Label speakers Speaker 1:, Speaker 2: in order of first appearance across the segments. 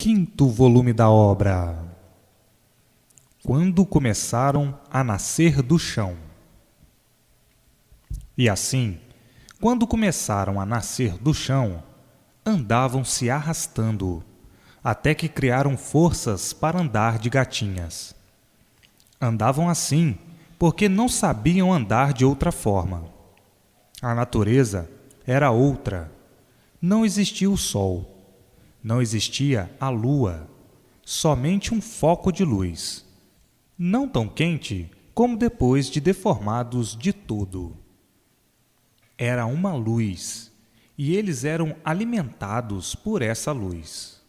Speaker 1: Quinto volume da obra. Quando começaram a nascer do chão. E assim, quando começaram a nascer do chão, andavam se arrastando, até que criaram forças para andar de gatinhas. Andavam assim, porque não sabiam andar de outra forma. A natureza era outra. Não existia o sol. Não existia a lua, somente um foco de luz, não tão quente como depois de deformados de todo. Era uma luz, e eles eram alimentados por essa luz.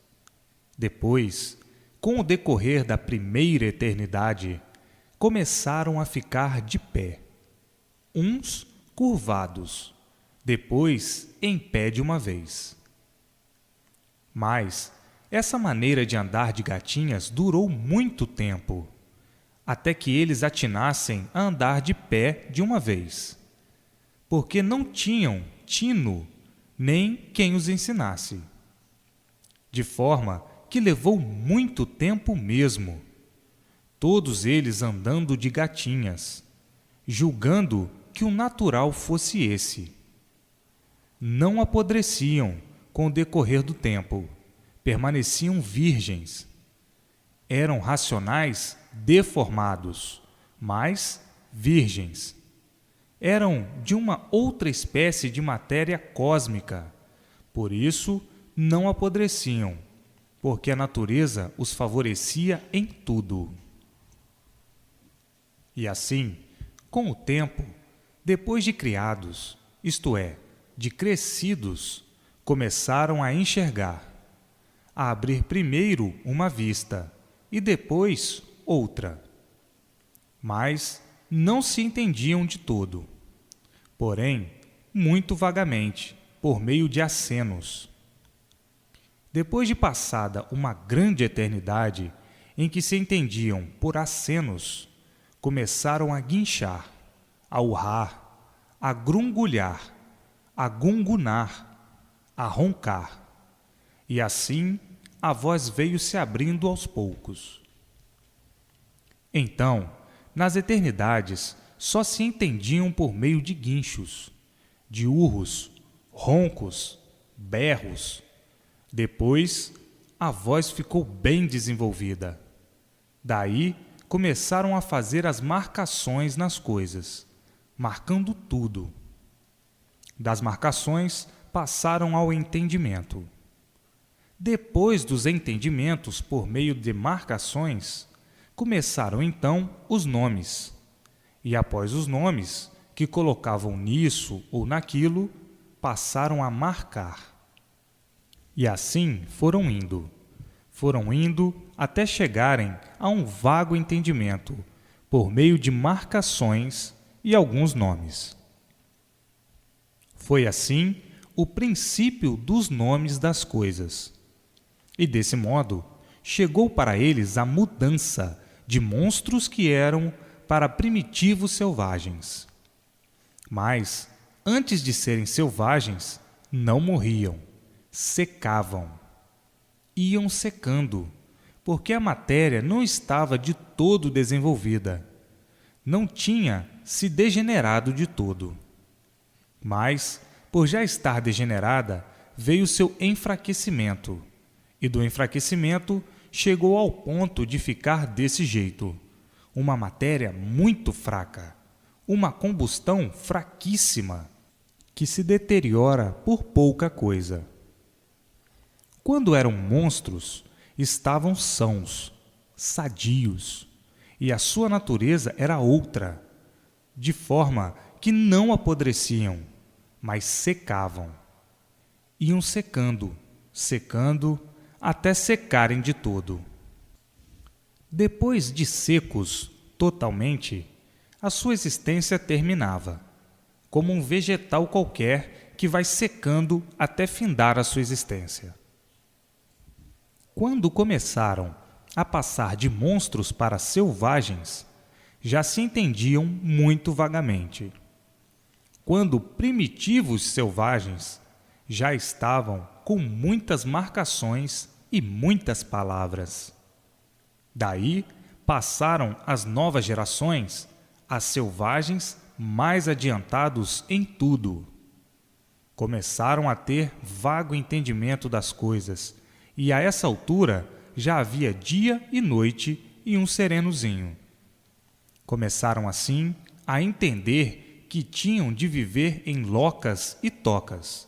Speaker 1: Depois, com o decorrer da primeira eternidade, começaram a ficar de pé, uns curvados, depois em pé de uma vez. Mas essa maneira de andar de gatinhas durou muito tempo, até que eles atinassem a andar de pé de uma vez, porque não tinham tino nem quem os ensinasse. De forma que levou muito tempo mesmo, todos eles andando de gatinhas, julgando que o natural fosse esse. Não apodreciam com o decorrer do tempo, permaneciam virgens. Eram racionais deformados, mas virgens. Eram de uma outra espécie de matéria cósmica, por isso não apodreciam, porque a natureza os favorecia em tudo. E assim, com o tempo, depois de criados, isto é, de crescidos, começaram a enxergar, a abrir primeiro uma vista e depois outra. Mas não se entendiam de todo, porém, muito vagamente, por meio de acenos. Depois de passada uma grande eternidade em que se entendiam por acenos, começaram a guinchar, a urrar, a grungulhar, a gungunar, a roncar. E assim a voz veio se abrindo aos poucos. Então, nas eternidades, só se entendiam por meio de guinchos, de urros, roncos, berros. Depois, a voz ficou bem desenvolvida. Daí, começaram a fazer as marcações nas coisas, marcando tudo. Das marcações, passaram ao entendimento. Depois dos entendimentos por meio de marcações, começaram então os nomes. E após os nomes, que colocavam nisso ou naquilo, passaram a marcar. E assim foram indo até chegarem a um vago entendimento, por meio de marcações e alguns nomes. Foi assim o princípio dos nomes das coisas. E desse modo, chegou para eles a mudança de monstros que eram para primitivos selvagens. Mas, antes de serem selvagens, não morriam, secavam. Iam secando, porque a matéria não estava de todo desenvolvida. Não tinha se degenerado de todo. Mas, por já estar degenerada, veio seu enfraquecimento, e do enfraquecimento chegou ao ponto de ficar desse jeito, uma matéria muito fraca, uma combustão fraquíssima, que se deteriora por pouca coisa. Quando eram monstros, estavam sãos, sadios, e a sua natureza era outra, de forma que não apodreciam, mas secavam. Iam secando, até secarem de todo. Depois de secos totalmente, a sua existência terminava, como um vegetal qualquer que vai secando até findar a sua existência. Quando começaram a passar de monstros para selvagens, já se entendiam muito vagamente. Quando primitivos selvagens, já estavam com muitas marcações e muitas palavras. Daí passaram as novas gerações, as selvagens mais adiantados em tudo. Começaram a ter vago entendimento das coisas, e a essa altura já havia dia e noite e um serenozinho. Começaram assim a entender que tinham de viver em locas e tocas.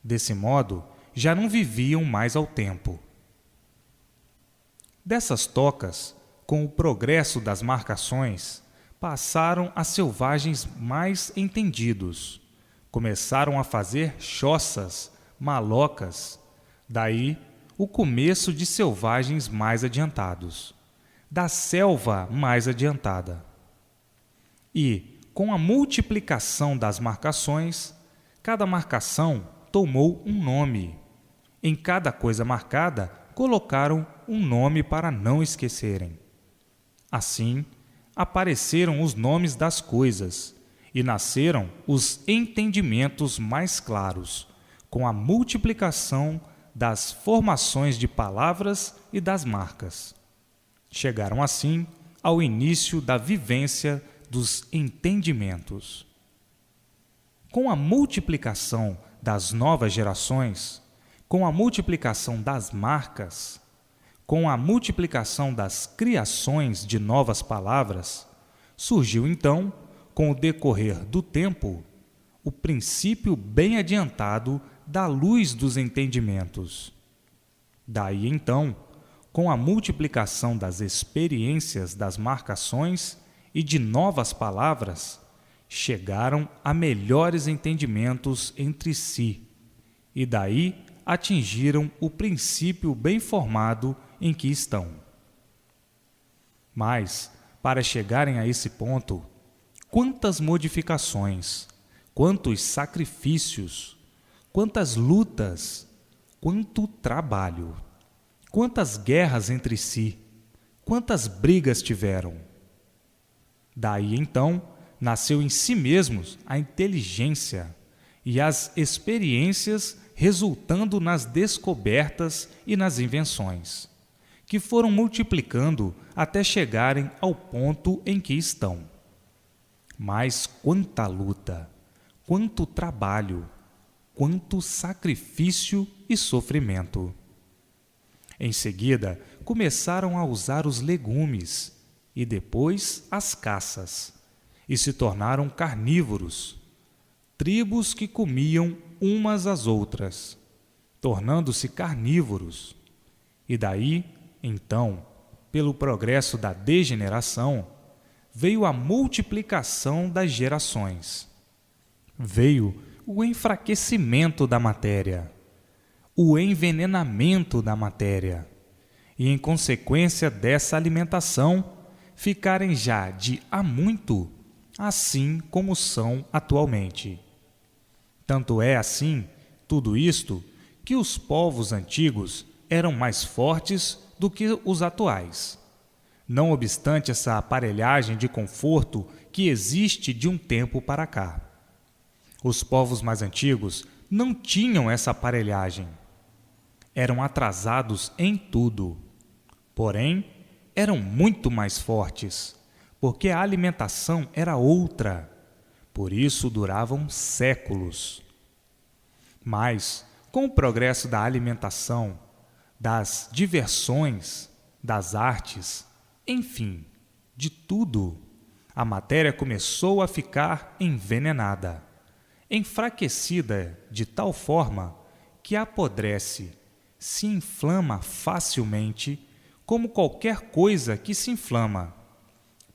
Speaker 1: Desse modo, já não viviam mais ao tempo. Dessas tocas, com o progresso das marcações, passaram as selvagens mais entendidos. Começaram a fazer choças, malocas. Daí, o começo de selvagens mais adiantados, da selva mais adiantada. E, com a multiplicação das marcações, cada marcação tomou um nome. Em cada coisa marcada, colocaram um nome para não esquecerem. Assim, apareceram os nomes das coisas e nasceram os entendimentos mais claros, com a multiplicação das formações de palavras e das marcas. Chegaram assim ao início da vivência dos entendimentos. Com a multiplicação das novas gerações, com a multiplicação das marcas, com a multiplicação das criações de novas palavras, surgiu então, com o decorrer do tempo, o princípio bem adiantado da luz dos entendimentos. Daí então, com a multiplicação das experiências das marcações e de novas palavras, chegaram a melhores entendimentos entre si, e daí atingiram o princípio bem formado em que estão. Mas, para chegarem a esse ponto, quantas modificações, quantos sacrifícios, quantas lutas, quanto trabalho, quantas guerras entre si, quantas brigas tiveram. Daí, então, nasceu em si mesmos a inteligência e as experiências resultando nas descobertas e nas invenções, que foram multiplicando até chegarem ao ponto em que estão. Mas quanta luta, quanto trabalho, quanto sacrifício e sofrimento. Em seguida, começaram a usar os legumes e depois as caças, e se tornaram carnívoros, tribos que comiam umas às outras, tornando-se carnívoros. E daí, então, pelo progresso da degeneração, veio a multiplicação das gerações. Veio o enfraquecimento da matéria, o envenenamento da matéria, e em consequência dessa alimentação, ficarem já de há muito, assim como são atualmente. Tanto é assim, tudo isto, que os povos antigos eram mais fortes do que os atuais. Não obstante essa aparelhagem de conforto que existe de um tempo para cá. Os povos mais antigos não tinham essa aparelhagem. Eram atrasados em tudo. Porém, eram muito mais fortes, porque a alimentação era outra. Por isso duravam séculos. Mas, com o progresso da alimentação, das diversões, das artes, enfim, de tudo, a matéria começou a ficar envenenada, enfraquecida de tal forma que apodrece, se inflama facilmente, como qualquer coisa que se inflama,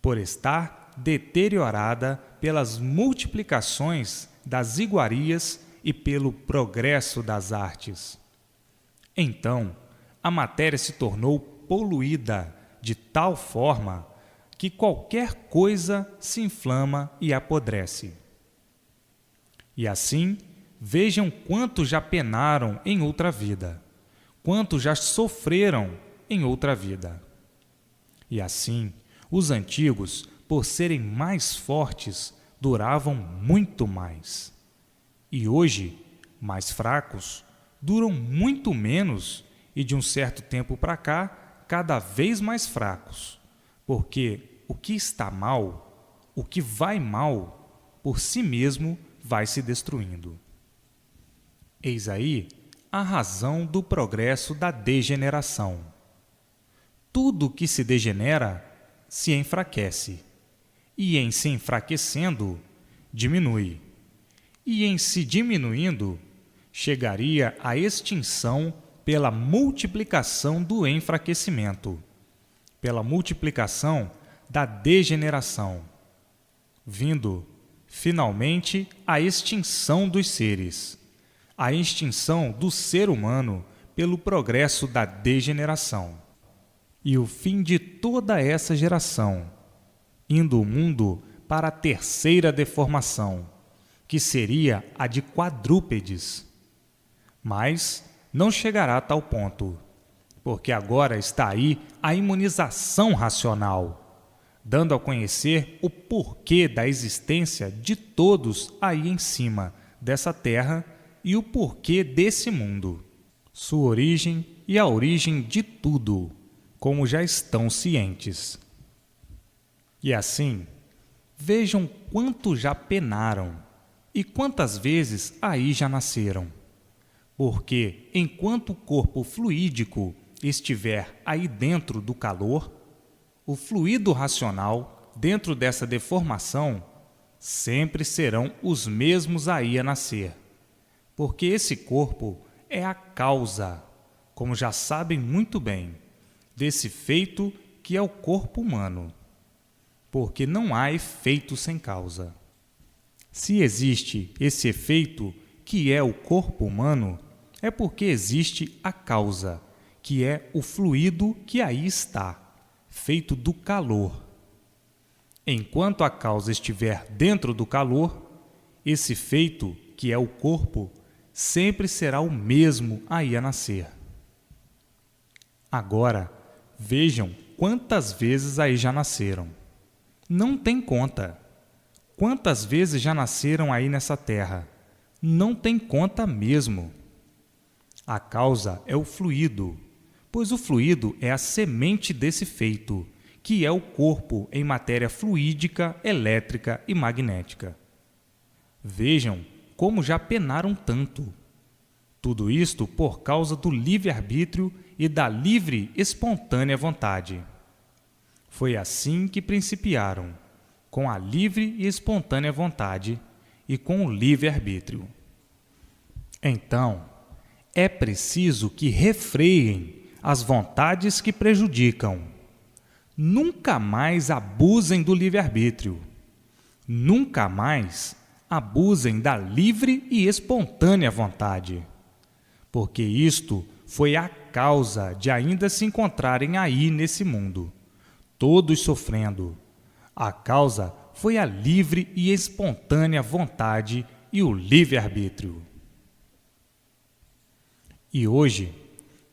Speaker 1: por estar deteriorada pelas multiplicações das iguarias e pelo progresso das artes. Então, a matéria se tornou poluída de tal forma que qualquer coisa se inflama e apodrece. E assim, vejam quanto já penaram em outra vida, quanto já sofreram em outra vida. E assim, os antigos, por serem mais fortes, duravam muito mais. E hoje, mais fracos, duram muito menos e de um certo tempo para cá, cada vez mais fracos, porque o que está mal, o que vai mal, por si mesmo vai se destruindo. Eis aí a razão do progresso da degeneração. Tudo que se degenera se enfraquece, e em se enfraquecendo, diminui, e em se diminuindo, chegaria à extinção pela multiplicação do enfraquecimento, pela multiplicação da degeneração, vindo, finalmente, à extinção dos seres, à extinção do ser humano pelo progresso da degeneração. E o fim de toda essa geração, indo o mundo para a terceira deformação, que seria a de quadrúpedes. Mas não chegará a tal ponto, porque agora está aí a imunização racional, dando a conhecer o porquê da existência de todos aí em cima dessa terra e o porquê desse mundo, sua origem e a origem de tudo, como já estão cientes. E assim, vejam quanto já penaram e quantas vezes aí já nasceram. Porque, enquanto o corpo fluídico estiver aí dentro do calor, o fluido racional, dentro dessa deformação, sempre serão os mesmos aí a nascer. Porque esse corpo é a causa, como já sabem muito bem, desse feito que é o corpo humano. Porque não há efeito sem causa. Se existe esse efeito, que é o corpo humano, é porque existe a causa, que é o fluido que aí está, feito do calor. Enquanto a causa estiver dentro do calor, esse feito, que é o corpo, sempre será o mesmo aí a nascer. Agora, vejam quantas vezes aí já nasceram. Não tem conta. Quantas vezes já nasceram aí nessa terra? Não tem conta mesmo. A causa é o fluido, pois o fluido é a semente desse feito, que é o corpo em matéria fluídica, elétrica e magnética. Vejam como já penaram tanto. Tudo isto por causa do livre-arbítrio e da livre, espontânea vontade. Foi assim que principiaram, com a livre e espontânea vontade e com o livre-arbítrio. Então, é preciso que refreiem as vontades que prejudicam. Nunca mais abusem do livre-arbítrio. Nunca mais abusem da livre e espontânea vontade. Porque isto foi a causa de ainda se encontrarem aí nesse mundo, todos sofrendo. A causa foi a livre e espontânea vontade e o livre-arbítrio. E hoje,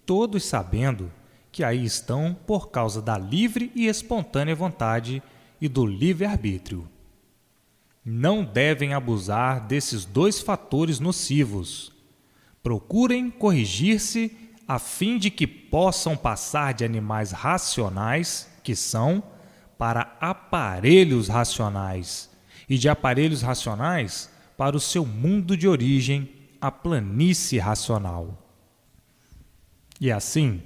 Speaker 1: todos sabendo que aí estão por causa da livre e espontânea vontade e do livre-arbítrio. Não devem abusar desses dois fatores nocivos. Procurem corrigir-se a fim de que possam passar de animais racionais, que são, para aparelhos racionais, e de aparelhos racionais para o seu mundo de origem, a planície racional. E assim,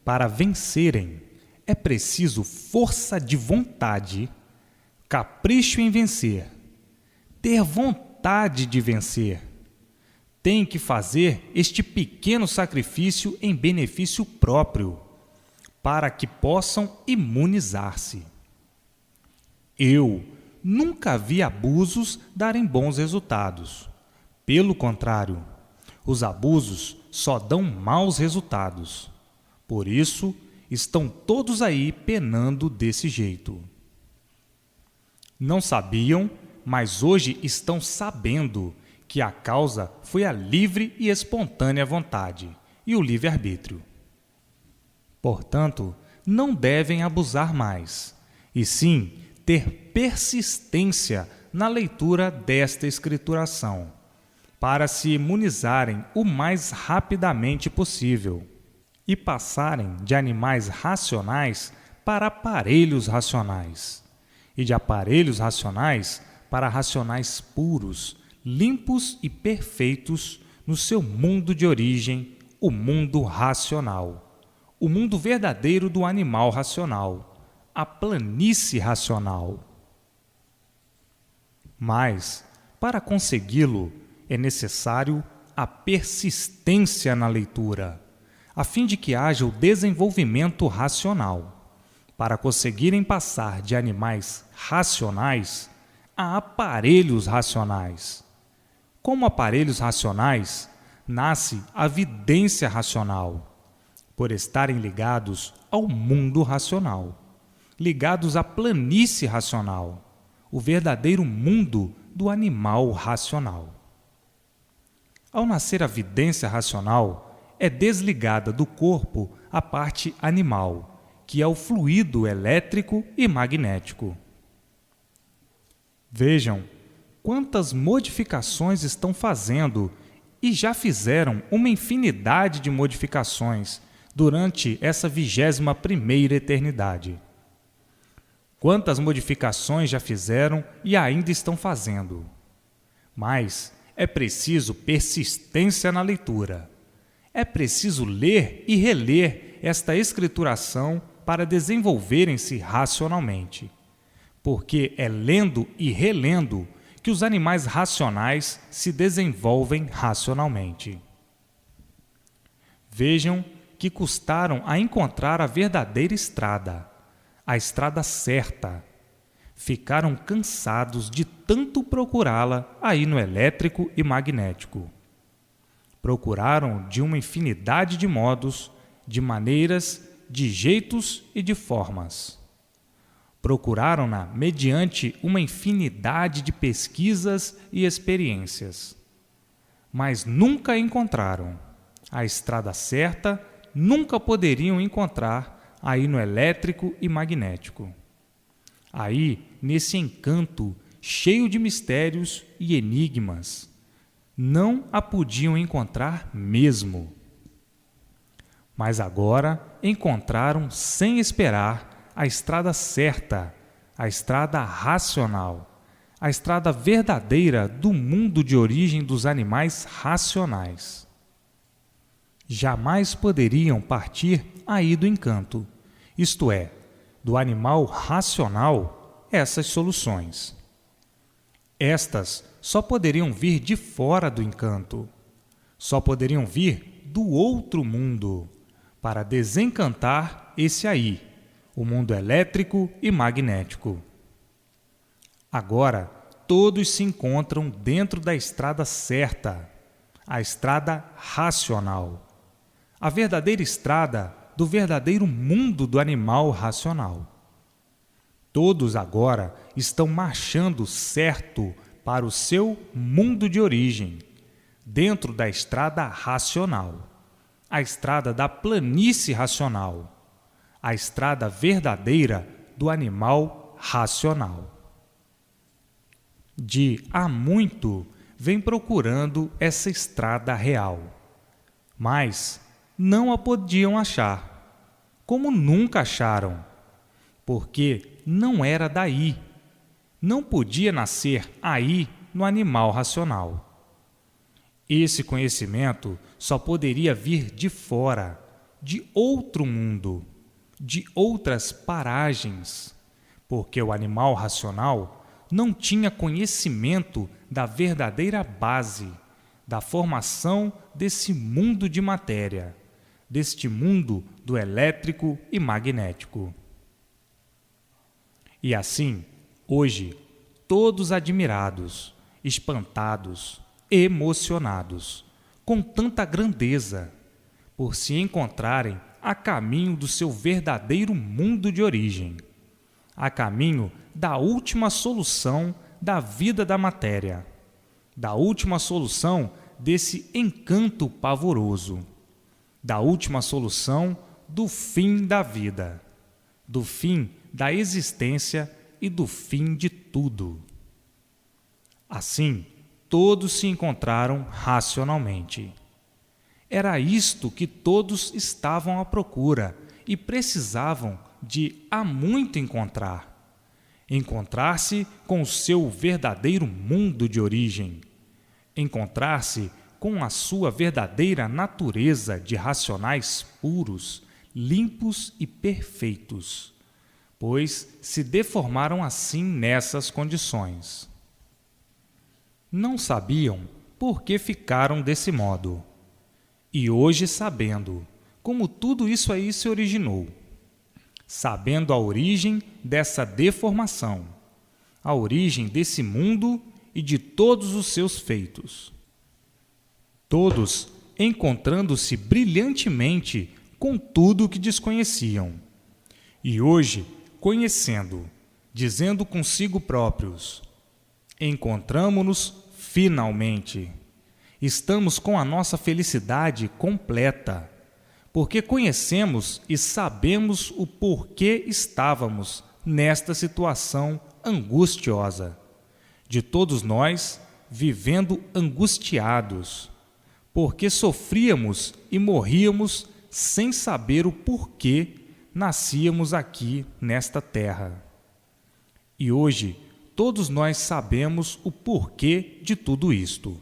Speaker 1: para vencerem, é preciso força de vontade, capricho em vencer, ter vontade de vencer. Tem que fazer este pequeno sacrifício em benefício próprio, para que possam imunizar-se. Eu nunca vi abusos darem bons resultados. Pelo contrário, os abusos só dão maus resultados. Por isso, estão todos aí penando desse jeito. Não sabiam, mas hoje estão sabendo que a causa foi a livre e espontânea vontade e o livre-arbítrio. Portanto, não devem abusar mais, e sim ter persistência na leitura desta escrituração, para se imunizarem o mais rapidamente possível. e passarem de animais racionais para aparelhos racionais, e de aparelhos racionais para racionais puros, limpos e perfeitos no seu mundo de origem, o mundo racional, o mundo verdadeiro do animal racional, a planície racional. Mas, para consegui-lo, é necessário a persistência na leitura, a fim de que haja o desenvolvimento racional, para conseguirem passar de animais racionais a aparelhos racionais. Como aparelhos racionais, nasce a vidência racional, por estarem ligados ao mundo racional, ligados à planície racional, o verdadeiro mundo do animal racional. Ao nascer a vidência racional, é desligada do corpo a parte animal, que é o fluido elétrico e magnético. Vejam quantas modificações estão fazendo e já fizeram uma infinidade de modificações durante essa 21ª eternidade. Quantas modificações já fizeram e ainda estão fazendo. Mas é preciso persistência na leitura. É preciso ler e reler esta escrituração para desenvolverem-se racionalmente. Porque é lendo e relendo que os animais racionais se desenvolvem racionalmente. Vejam que custaram a encontrar a verdadeira estrada, a estrada certa. Ficaram cansados de tanto procurá-la aí no elétrico e magnético. Procuraram de uma infinidade de modos, de maneiras, de jeitos e de formas. Procuraram-na mediante uma infinidade de pesquisas e experiências. Mas nunca encontraram. A estrada certa nunca poderiam encontrar aí no elétrico e magnético. Aí, nesse encanto cheio de mistérios e enigmas, não a podiam encontrar mesmo. Mas agora encontraram sem esperar a estrada certa, a estrada racional, a estrada verdadeira do mundo de origem dos animais racionais. Jamais poderiam partir aí do encanto, isto é, do animal racional, essas soluções. Estas só poderiam vir de fora do encanto, só poderiam vir do outro mundo, para desencantar esse aí, o mundo elétrico e magnético. Agora, todos se encontram dentro da estrada certa, a estrada racional, a verdadeira estrada do verdadeiro mundo do animal racional. Todos agora estão marchando certo para o seu mundo de origem, dentro da estrada racional, a estrada da planície racional, a estrada verdadeira do animal racional. De há muito vem procurando essa estrada real, mas não a podiam achar, como nunca acharam, porque não era daí, não podia nascer aí no animal racional. Esse conhecimento só poderia vir de fora, de outro mundo, de outras paragens, porque o animal racional não tinha conhecimento da verdadeira base, da formação desse mundo de matéria, deste mundo do elétrico e magnético. E assim, hoje, todos admirados, espantados, emocionados, com tanta grandeza, por se encontrarem a caminho do seu verdadeiro mundo de origem, a caminho da última solução da vida da matéria, da última solução desse encanto pavoroso, da última solução do fim da vida, do fim da existência e do fim de tudo. Assim, todos se encontraram racionalmente. Era isto que todos estavam à procura e precisavam de há muito encontrar. Encontrar-se com o seu verdadeiro mundo de origem. Encontrar-se com a sua verdadeira natureza de racionais puros, limpos e perfeitos, pois se deformaram assim nessas condições. Não sabiam por que ficaram desse modo. E hoje, sabendo como tudo isso aí se originou, sabendo a origem dessa deformação, a origem desse mundo e de todos os seus feitos, todos encontrando-se brilhantemente com tudo o que desconheciam, e hoje, conhecendo, dizendo consigo próprios: encontramo-nos finalmente. Estamos com a nossa felicidade completa, porque conhecemos e sabemos o porquê estávamos nesta situação angustiosa, de todos nós vivendo angustiados, porque sofríamos e morríamos sem saber o porquê nascíamos aqui nesta terra. E hoje, todos nós sabemos o porquê de tudo isto.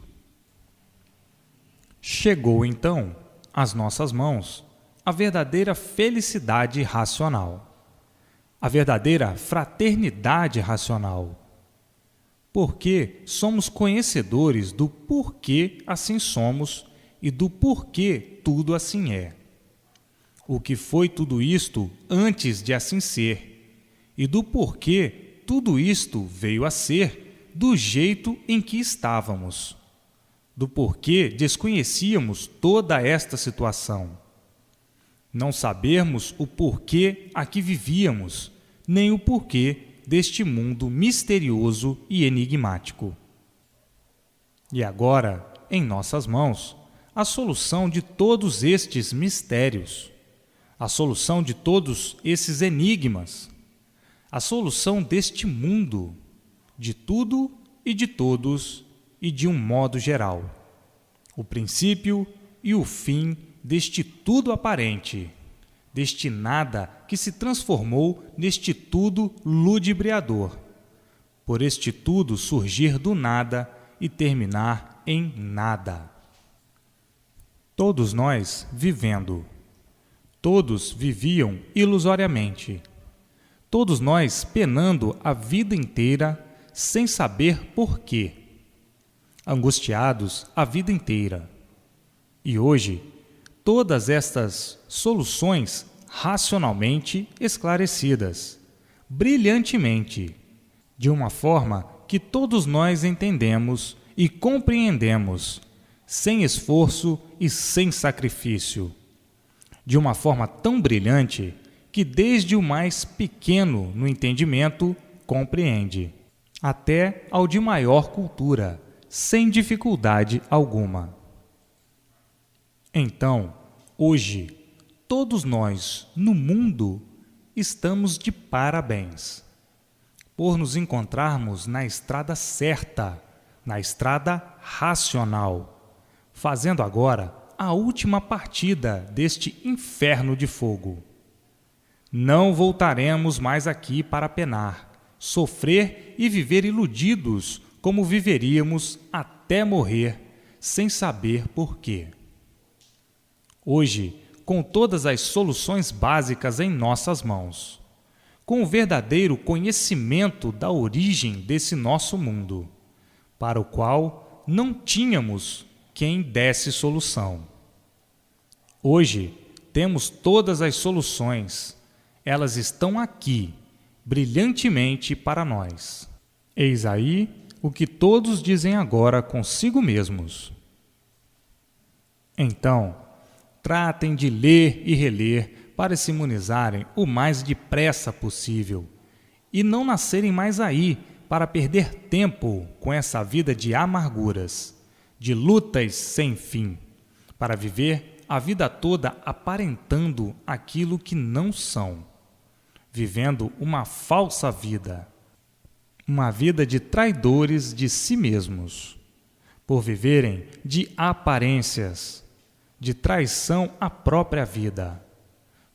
Speaker 1: Chegou então às nossas mãos a verdadeira felicidade racional, a verdadeira fraternidade racional, porque somos conhecedores do porquê assim somos e do porquê tudo assim é. O que foi tudo isto antes de assim ser, e do porquê tudo isto veio a ser do jeito em que estávamos, do porquê desconhecíamos toda esta situação. Não sabermos o porquê a que vivíamos, nem o porquê deste mundo misterioso e enigmático. E agora, em nossas mãos, a solução de todos estes mistérios, a solução de todos esses enigmas, a solução deste mundo, de tudo e de todos e de um modo geral, o princípio e o fim deste tudo aparente, deste nada que se transformou neste tudo ludibriador, por este tudo surgir do nada e terminar em nada. Todos nós vivendo, todos viviam ilusoriamente, todos nós penando a vida inteira sem saber porquê, angustiados a vida inteira. E hoje, todas estas soluções racionalmente esclarecidas, brilhantemente, de uma forma que todos nós entendemos e compreendemos, sem esforço e sem sacrifício, de uma forma tão brilhante que desde o mais pequeno no entendimento compreende, até ao de maior cultura, sem dificuldade alguma. Então, hoje, todos nós no mundo estamos de parabéns, por nos encontrarmos na estrada certa, na estrada racional, fazendo agora a última partida deste inferno de fogo. Não voltaremos mais aqui para penar, sofrer e viver iludidos como viveríamos até morrer, sem saber porquê. Hoje, com todas as soluções básicas em nossas mãos, com o verdadeiro conhecimento da origem desse nosso mundo, para o qual não tínhamos quem desse solução. Hoje, temos todas as soluções, elas estão aqui, brilhantemente para nós. Eis aí o que todos dizem agora consigo mesmos. Então, tratem de ler e reler para se imunizarem o mais depressa possível e não nascerem mais aí para perder tempo com essa vida de amarguras, de lutas sem fim, para viver a vida toda aparentando aquilo que não são, vivendo uma falsa vida, uma vida de traidores de si mesmos, por viverem de aparências, de traição à própria vida.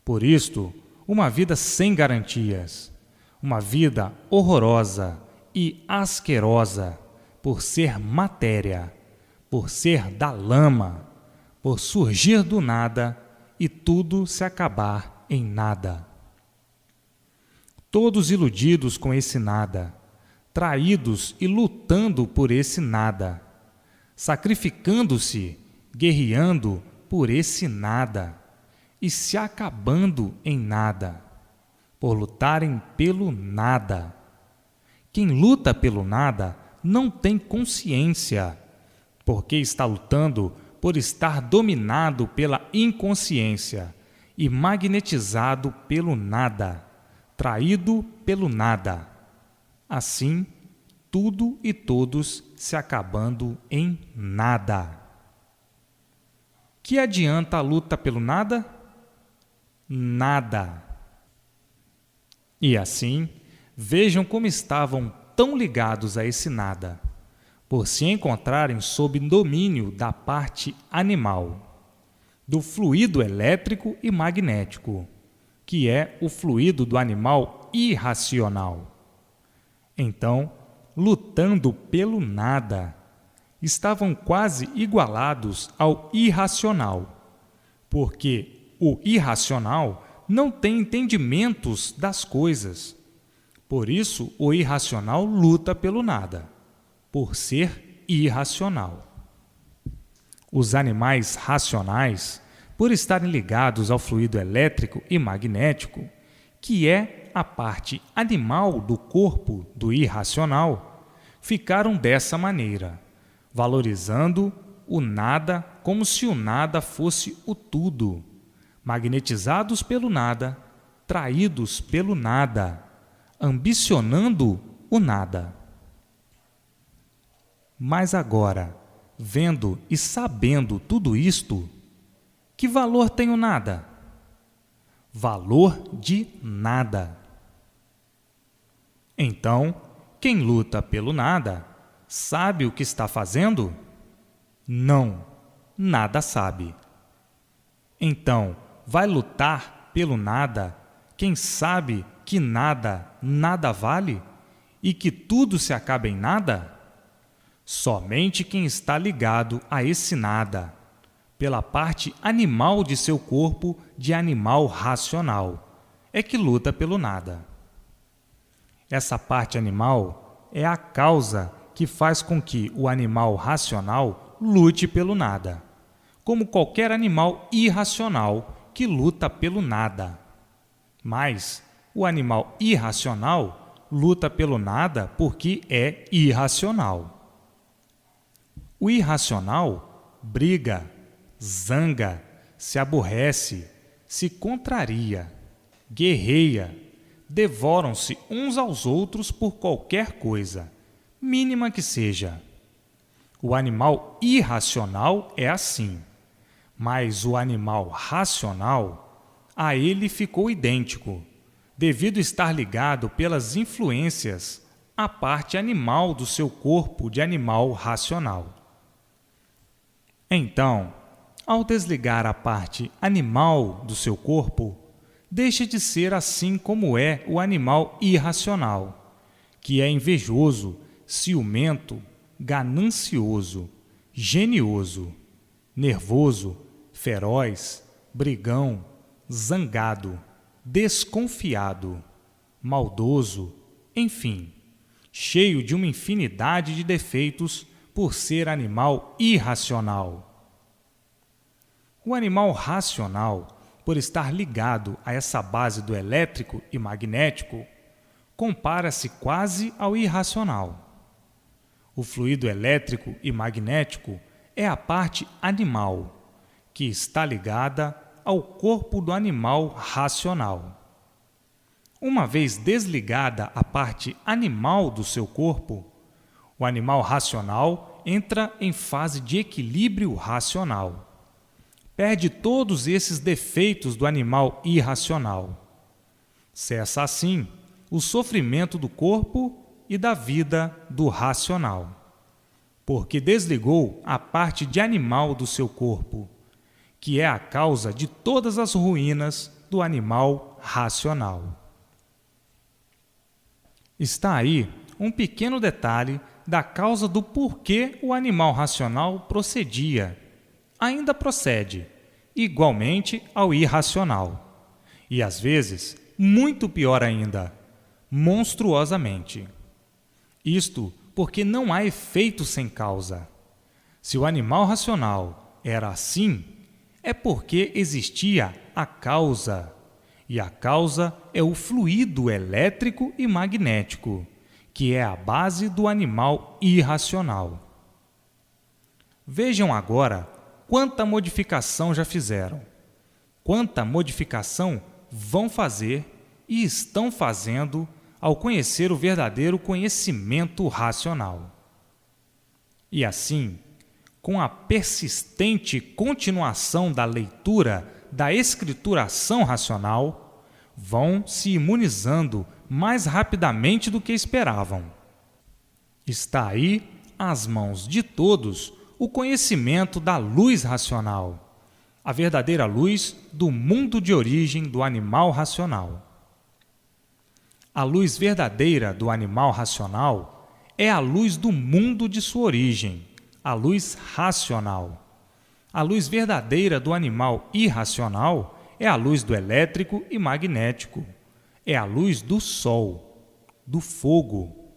Speaker 1: Por isto, uma vida sem garantias, uma vida horrorosa e asquerosa, por ser matéria, por ser da lama, por surgir do nada e tudo se acabar em nada. Todos iludidos com esse nada, traídos e lutando por esse nada, sacrificando-se, guerreando por esse nada e se acabando em nada, por lutarem pelo nada. Quem luta pelo nada não tem consciência, porque está lutando por estar dominado pela inconsciência e magnetizado pelo nada, traído pelo nada. Assim, tudo e todos se acabando em nada. Que adianta a luta pelo nada? Nada. E assim, vejam como estavam tão ligados a esse nada, por se encontrarem sob domínio da parte animal, do fluido elétrico e magnético, que é o fluido do animal irracional. Então, lutando pelo nada, estavam quase igualados ao irracional, porque o irracional não tem entendimentos das coisas. Por isso, o irracional luta pelo nada, por ser irracional. Os animais racionais, por estarem ligados ao fluido elétrico e magnético, que é a parte animal do corpo do irracional, ficaram dessa maneira, valorizando o nada como se o nada fosse o tudo, magnetizados pelo nada, traídos pelo nada, ambicionando o nada. Mas agora, vendo e sabendo tudo isto, que valor tem o nada? Valor de nada. Então, quem luta pelo nada, sabe o que está fazendo? Não, nada sabe. Então, vai lutar pelo nada quem sabe que nada, nada vale e que tudo se acaba em nada? Somente quem está ligado a esse nada, pela parte animal de seu corpo de animal racional, é que luta pelo nada. Essa parte animal é a causa que faz com que o animal racional lute pelo nada, como qualquer animal irracional que luta pelo nada. Mas o animal irracional luta pelo nada porque é irracional. O irracional briga, zanga, se aborrece, se contraria, guerreia, devoram-se uns aos outros por qualquer coisa, mínima que seja. O animal irracional é assim, mas o animal racional, a ele ficou idêntico, devido estar ligado pelas influências à parte animal do seu corpo de animal racional. Então, ao desligar a parte animal do seu corpo, deixa de ser assim como é o animal irracional, que é invejoso, ciumento, ganancioso, genioso, nervoso, feroz, brigão, zangado, desconfiado, maldoso, enfim, cheio de uma infinidade de defeitos por ser animal irracional. O animal racional, por estar ligado a essa base do elétrico e magnético, compara-se quase ao irracional. O fluido elétrico e magnético é a parte animal, que está ligada ao corpo do animal racional. Uma vez desligada a parte animal do seu corpo, o animal racional entra em fase de equilíbrio racional. Perde todos esses defeitos do animal irracional. Cessa assim o sofrimento do corpo e da vida do racional, porque desligou a parte de animal do seu corpo, que é a causa de todas as ruínas do animal racional. Está aí um pequeno detalhe da causa do porquê o animal racional procedia, ainda procede, igualmente ao irracional, e às vezes, muito pior ainda, monstruosamente. Isto porque não há efeito sem causa. Se o animal racional era assim, é porque existia a causa, e a causa é o fluido elétrico e magnético, que é a base do animal irracional. Vejam agora quanta modificação já fizeram, quanta modificação vão fazer e estão fazendo ao conhecer o verdadeiro conhecimento racional. E assim, com a persistente continuação da leitura da escrituração racional, vão se imunizando mais rapidamente do que esperavam. Está aí, às mãos de todos, o conhecimento da luz racional, a verdadeira luz do mundo de origem do animal racional. A luz verdadeira do animal racional é a luz do mundo de sua origem, a luz racional. A luz verdadeira do animal irracional é a luz do elétrico e magnético, é a luz do sol, do fogo.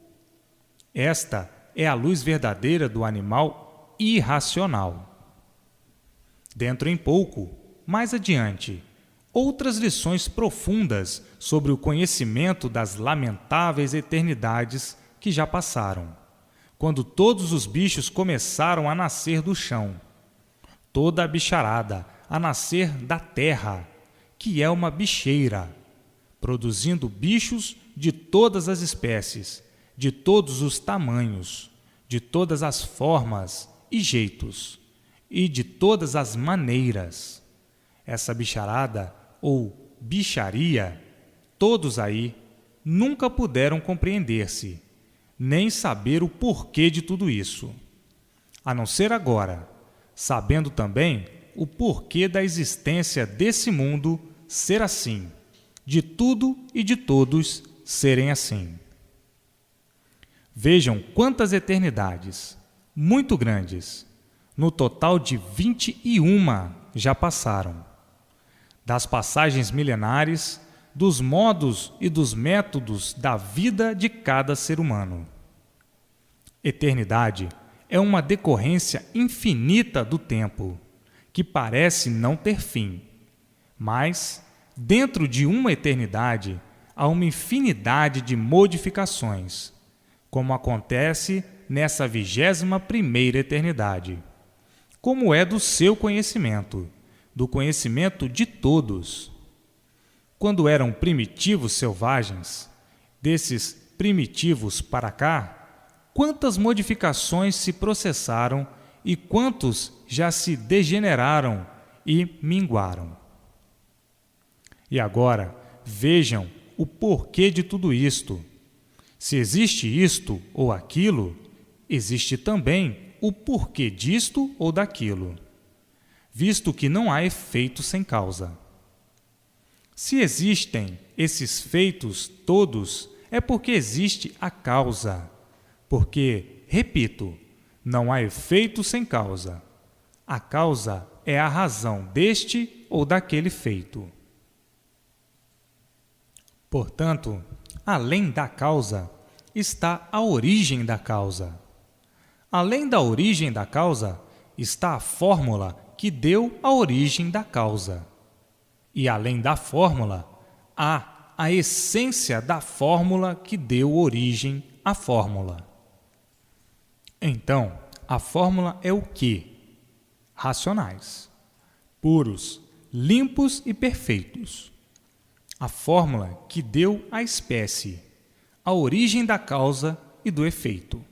Speaker 1: Esta é a luz verdadeira do animal irracional. Dentro em pouco, mais adiante, outras lições profundas sobre o conhecimento das lamentáveis eternidades que já passaram, quando todos os bichos começaram a nascer do chão, toda a bicharada a nascer da terra, que é uma bicheira, produzindo bichos de todas as espécies, de todos os tamanhos, de todas as formas e jeitos, e de todas as maneiras. Essa bicharada, ou bicharia, todos aí nunca puderam compreender-se, nem saber o porquê de tudo isso. A não ser agora, sabendo também o porquê da existência desse mundo ser assim, de tudo e de todos serem assim. Vejam quantas eternidades, muito grandes, no total de 21 já passaram. Das passagens milenares, dos modos e dos métodos da vida de cada ser humano. Eternidade é uma decorrência infinita do tempo, que parece não ter fim, mas, dentro de uma eternidade, há uma infinidade de modificações, como acontece nessa 21ª eternidade, como é do seu conhecimento, do conhecimento de todos. Quando eram primitivos selvagens, desses primitivos para cá, quantas modificações se processaram e quantos já se degeneraram e minguaram. E agora, vejam o porquê de tudo isto. Se existe isto ou aquilo, existe também o porquê disto ou daquilo, visto que não há efeito sem causa. Se existem esses feitos todos, é porque existe a causa. Porque, repito, não há efeito sem causa. A causa é a razão deste ou daquele feito. Portanto, além da causa, está a origem da causa. Além da origem da causa, está a fórmula que deu a origem da causa. E além da fórmula, há a essência da fórmula que deu origem à fórmula. Então, a fórmula é o quê? Racionais, puros, limpos e perfeitos. A fórmula que deu à espécie, a origem da causa e do efeito.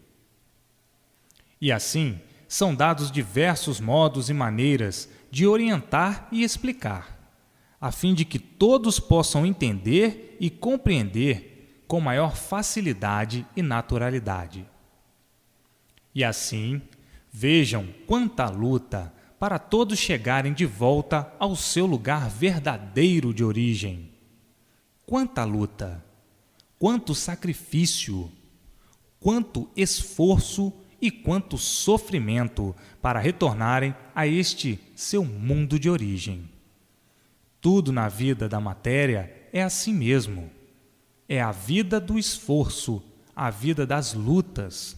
Speaker 1: E assim, são dados diversos modos e maneiras de orientar e explicar, a fim de que todos possam entender e compreender com maior facilidade e naturalidade. E assim, vejam quanta luta para todos chegarem de volta ao seu lugar verdadeiro de origem. Quanta luta, quanto sacrifício, quanto esforço e quanto sofrimento para retornarem a este seu mundo de origem. Tudo na vida da matéria é assim mesmo. É a vida do esforço, a vida das lutas.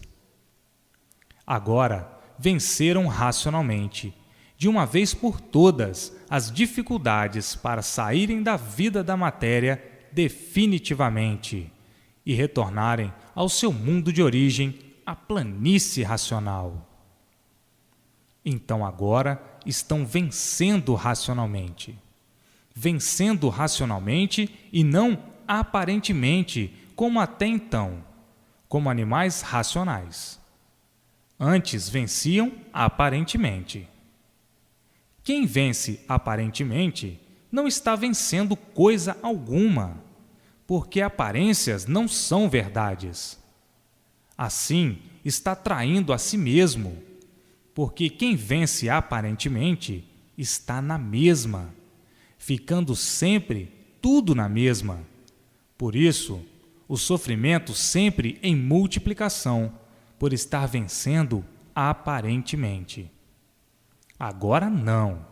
Speaker 1: Agora, venceram racionalmente, de uma vez por todas, as dificuldades para saírem da vida da matéria definitivamente e retornarem ao seu mundo de origem, a planície racional. Então agora estão vencendo racionalmente. Vencendo racionalmente e não aparentemente, como até então, como animais racionais. Antes venciam aparentemente. Quem vence aparentemente não está vencendo coisa alguma, porque aparências não são verdades. Assim, está traindo a si mesmo, porque quem vence aparentemente está na mesma, ficando sempre tudo na mesma. Por isso, o sofrimento sempre em multiplicação, por estar vencendo aparentemente. Agora não.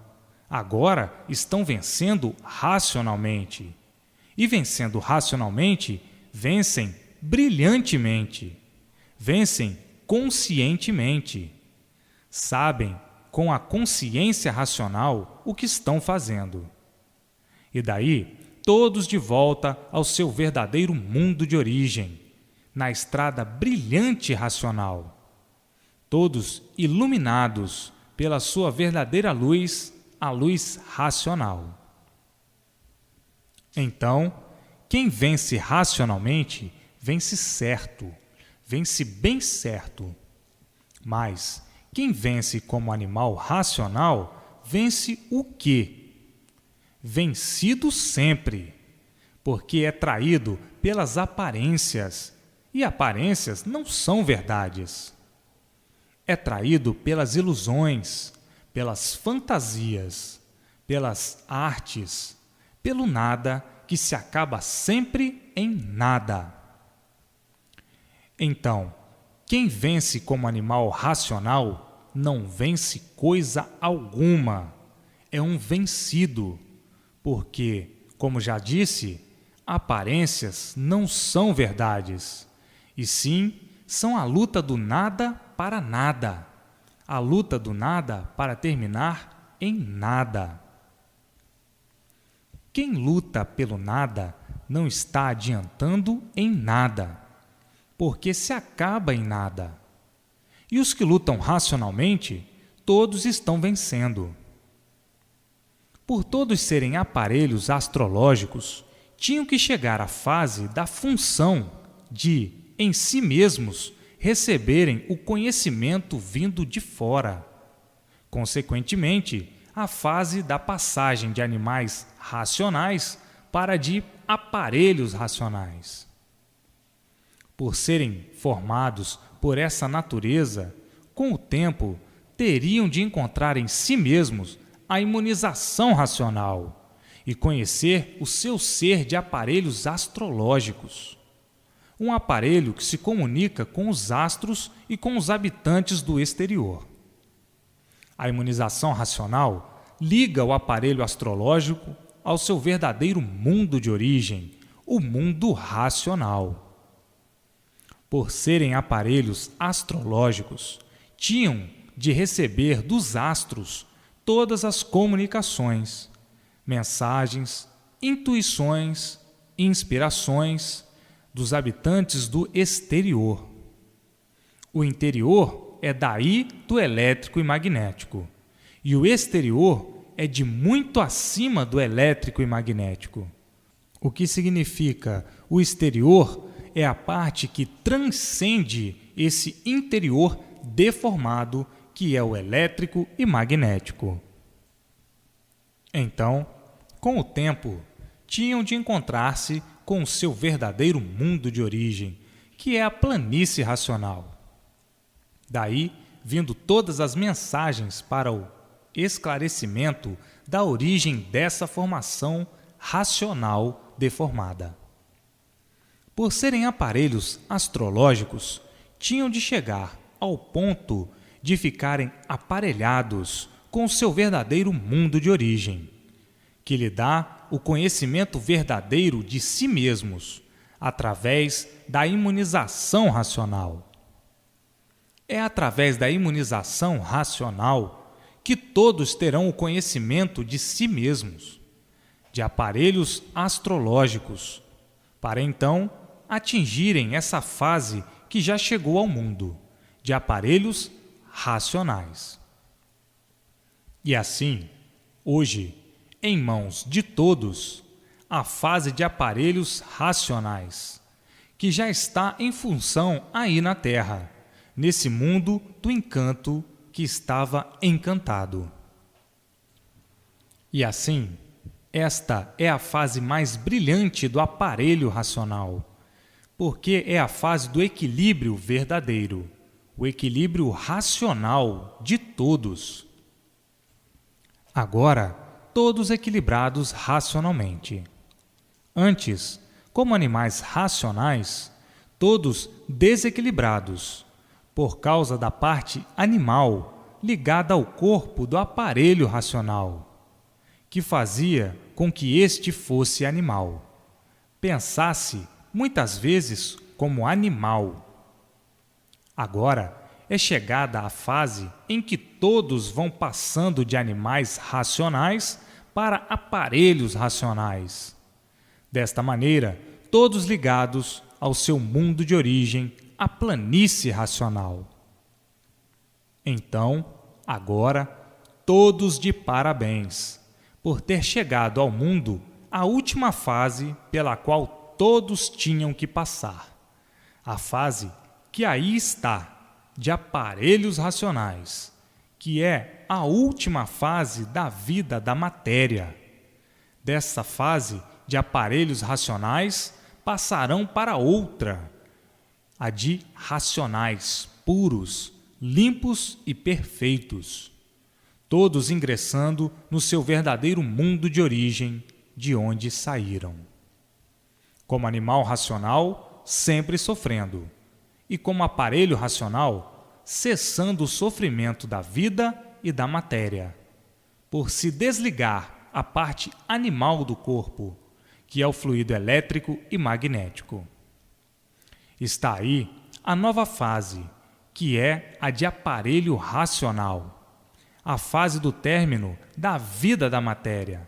Speaker 1: Agora estão vencendo racionalmente. E vencendo racionalmente, vencem brilhantemente. Vencem conscientemente. Sabem, com a consciência racional, o que estão fazendo. E daí, todos de volta ao seu verdadeiro mundo de origem, na estrada brilhante racional. Todos iluminados pela sua verdadeira luz, a luz racional. Então, quem vence racionalmente, vence certo, vence bem certo. Mas, quem vence como animal racional, vence o quê? Vencido sempre, porque é traído pelas aparências, e aparências não são verdades. É traído pelas ilusões, pelas fantasias, pelas artes, pelo nada que se acaba sempre em nada. Então, quem vence como animal racional não vence coisa alguma, é um vencido, porque, como já disse, aparências não são verdades, e sim são a luta do nada para nada, a luta do nada para terminar em nada. Quem luta pelo nada não está adiantando em nada, porque se acaba em nada. E os que lutam racionalmente, todos estão vencendo. Por todos serem aparelhos astrológicos, tinham que chegar à fase da função de, em si mesmos, receberem o conhecimento vindo de fora. Consequentemente, a fase da passagem de animais racionais para de aparelhos racionais. Por serem formados por essa natureza, com o tempo, teriam de encontrar em si mesmos a imunização racional e conhecer o seu ser de aparelhos astrológicos. Um aparelho que se comunica com os astros e com os habitantes do exterior. A imunização racional liga o aparelho astrológico ao seu verdadeiro mundo de origem, o mundo racional. Por serem aparelhos astrológicos, tinham de receber dos astros todas as comunicações, mensagens, intuições, inspirações dos habitantes do exterior. O interior é daí do elétrico e magnético, e o exterior é de muito acima do elétrico e magnético. O que significa o exterior é a parte que transcende esse interior deformado que é o elétrico e magnético. Então, com o tempo, tinham de encontrar-se com o seu verdadeiro mundo de origem, que é a planície racional. Daí, vindo todas as mensagens para o esclarecimento da origem dessa formação racional deformada. Por serem aparelhos astrológicos, tinham de chegar ao ponto de ficarem aparelhados com o seu verdadeiro mundo de origem, que lhe dá o conhecimento verdadeiro de si mesmos, através da imunização racional. É através da imunização racional que todos terão o conhecimento de si mesmos, de aparelhos astrológicos, para então atingirem essa fase que já chegou ao mundo, de aparelhos racionais. E assim, hoje, em mãos de todos, a fase de aparelhos racionais, que já está em função aí na Terra, nesse mundo do encanto que estava encantado. E assim, esta é a fase mais brilhante do aparelho racional, porque é a fase do equilíbrio verdadeiro, o equilíbrio racional de todos. Agora, todos equilibrados racionalmente. Antes, como animais racionais, todos desequilibrados, por causa da parte animal ligada ao corpo do aparelho racional, que fazia com que este fosse animal, pensasse muitas vezes como animal. Agora é chegada a fase em que todos vão passando de animais racionais para aparelhos racionais. Desta maneira, todos ligados ao seu mundo de origem, a planície racional. Então, agora, todos de parabéns, por ter chegado ao mundo a última fase pela qual todos tinham que passar. A fase que aí está, de aparelhos racionais, que é a última fase da vida da matéria. Dessa fase de aparelhos racionais, passarão para outra, a de racionais, puros, limpos e perfeitos, todos ingressando no seu verdadeiro mundo de origem, de onde saíram. Como animal racional, sempre sofrendo, e como aparelho racional, cessando o sofrimento da vida e da matéria, por se desligar a parte animal do corpo, que é o fluido elétrico e magnético. Está aí a nova fase, que é a de aparelho racional, a fase do término da vida da matéria.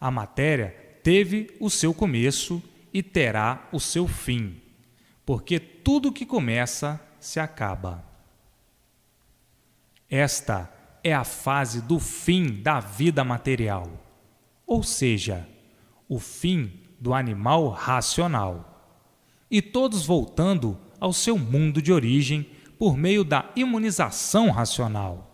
Speaker 1: A matéria teve o seu começo e terá o seu fim, porque tudo que começa se acaba. Esta é a fase do fim da vida material, ou seja, o fim do animal racional, e todos voltando ao seu mundo de origem por meio da imunização racional.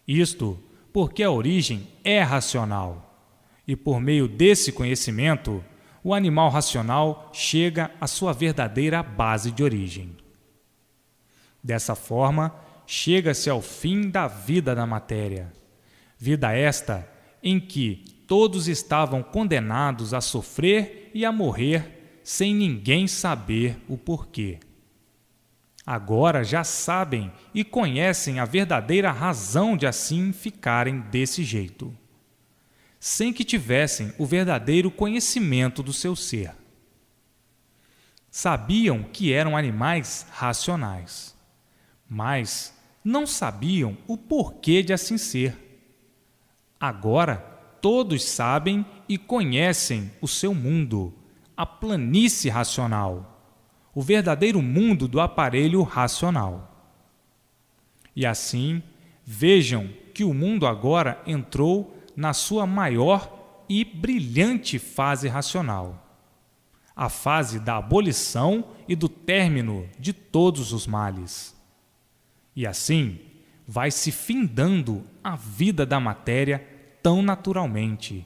Speaker 1: Isto porque a origem é racional, e por meio desse conhecimento, o animal racional chega à sua verdadeira base de origem. Dessa forma, chega-se ao fim da vida da matéria, vida esta em que todos estavam condenados a sofrer e a morrer sem ninguém saber o porquê. Agora já sabem e conhecem a verdadeira razão de assim ficarem desse jeito, sem que tivessem o verdadeiro conhecimento do seu ser. Sabiam que eram animais racionais, mas não sabiam o porquê de assim ser. Agora, todos sabem e conhecem o seu mundo, a planície racional, o verdadeiro mundo do aparelho racional. E assim, vejam que o mundo agora entrou na sua maior e brilhante fase racional, a fase da abolição e do término de todos os males. E assim, vai se findando a vida da matéria tão naturalmente,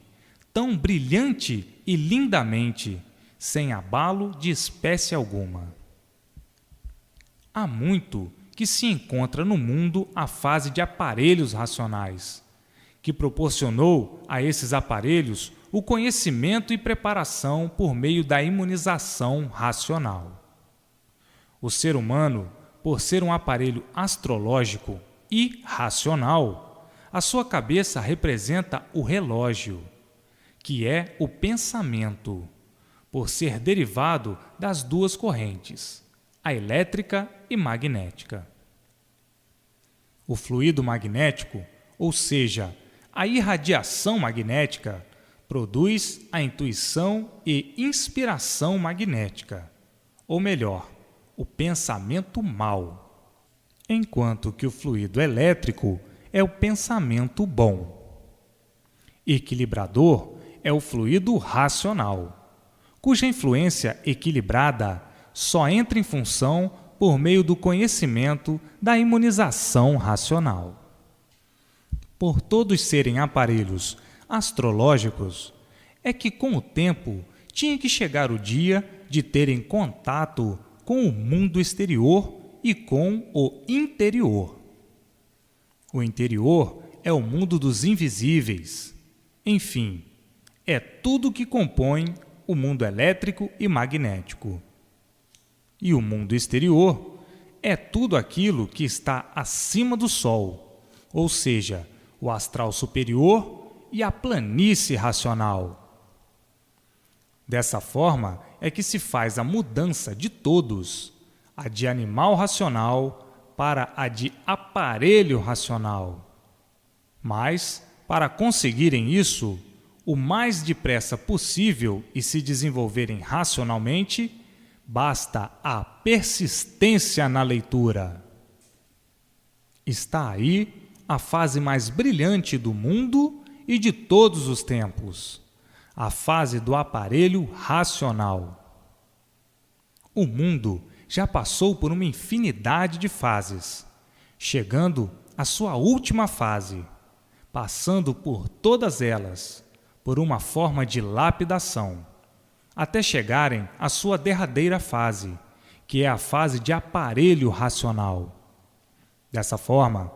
Speaker 1: tão brilhante e lindamente, sem abalo de espécie alguma. Há muito que se encontra no mundo a fase de aparelhos racionais, que proporcionou a esses aparelhos o conhecimento e preparação por meio da imunização racional. O ser humano, por ser um aparelho astrológico e racional, a sua cabeça representa o relógio, que é o pensamento, por ser derivado das duas correntes, a elétrica e magnética. O fluido magnético, ou seja, a irradiação magnética, produz a intuição e inspiração magnética, ou melhor, o pensamento mau, enquanto que o fluido elétrico é o pensamento bom. Equilibrador é o fluido racional, cuja influência equilibrada só entra em função por meio do conhecimento da imunização racional. Por todos serem aparelhos astrológicos, é que com o tempo tinha que chegar o dia de terem contato com o mundo exterior e com o interior. O interior é o mundo dos invisíveis. Enfim, é tudo que compõe o mundo elétrico e magnético. E o mundo exterior é tudo aquilo que está acima do Sol, ou seja, o astral superior e a planície racional. Dessa forma é que se faz a mudança de todos, a de animal racional para a de aparelho racional. Mas, para conseguirem isso, o mais depressa possível e se desenvolverem racionalmente, basta a persistência na leitura. Está aí a fase mais brilhante do mundo e de todos os tempos, a fase do aparelho racional. O mundo já passou por uma infinidade de fases, chegando à sua última fase, passando por todas elas, por uma forma de lapidação, até chegarem à sua derradeira fase, que é a fase de aparelho racional. Dessa forma,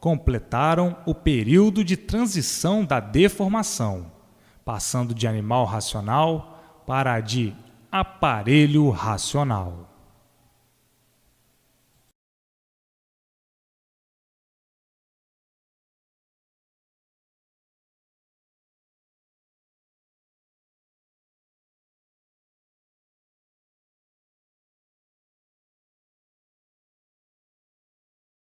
Speaker 1: completaram o período de transição da deformação, passando de animal racional para a de aparelho racional.